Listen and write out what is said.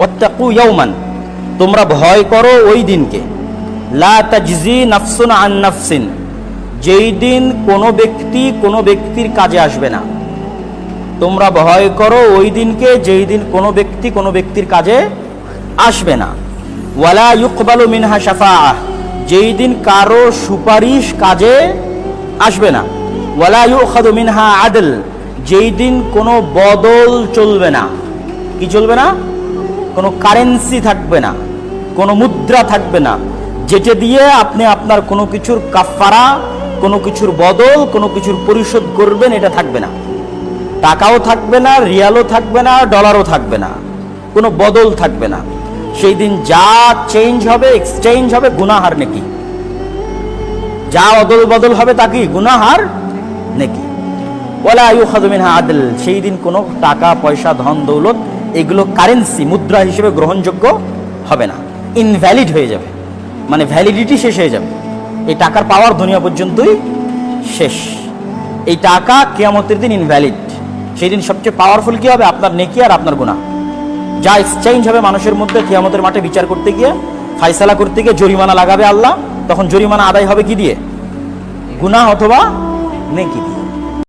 ওয়াত্তাকু ইয়াওমান, তোমরা ভয় করো ওই দিনকে, লা তাজজি নাফসুন আন নাফসিন, যেই দিন কোনো ব্যক্তি কোনো ব্যক্তির কাজে আসবে না। তোমরা ভয় করো ওই দিনকে যেই দিন কোনো ব্যক্তি কোনো ব্যক্তির কাজে আসবে না। ওয়ালা ইউকবালু মিনহা শাফাআহ, যেই দিন কারো সুপারিশ কাজে আসবে না। ওয়ালা ইউখাযু মিনহা আদল, যেই দিন কোনো বদল চলবে না। কি চলবে না? কোনো কারেন্সি থাকবে না, কোনো মুদ্রা থাকবে না, যেটা দিয়ে আপনি আপনার কোনো কিছুর কাফারা, কোনো কিছুর বদল, কোনো কিছুর পরিশোধ করবেন, এটা থাকবে না। টাকাও থাকবে না, রিয়ালও থাকবে না, ডলারও থাকবে না, কোনো বদল থাকবে না। সেই দিন যা চেঞ্জ হবে, এক্সচেঞ্জ হবে গুনাহার নেকি, যা অদল বদল হবে তা কি গুনাহার নেকি। ওয়ালা ইউখাযু মিনহা আদল, সেই দিন কোনো টাকা পয়সা ধন দৌলত এগুলো কারেন্সি মুদ্রা হিসেবে গ্রহণযোগ্য হবে না, ইনভ্যালিড হয়ে যাবে, মানে ভ্যালিডিটি শেষ হয়ে যাবে। এই টাকার পাওয়ার দুনিয়া পর্যন্তই শেষ। এই টাকা কিয়ামতের দিন ইনভ্যালিড। সেই দিন সবচেয়ে পাওয়ারফুল কি হবে? আপনার নেকি আর আপনার গুনাহ। যা এক্সচেঞ্জ হবে মানুষের মধ্যে কিয়ামতের মাঠে বিচার করতে গিয়ে, ফায়সালা করতে গিয়ে জরিমানা লাগাবে আল্লাহ, তখন জরিমানা আদায় হবে কি দিয়ে? গুনাহ অথবা নেকি দিয়ে।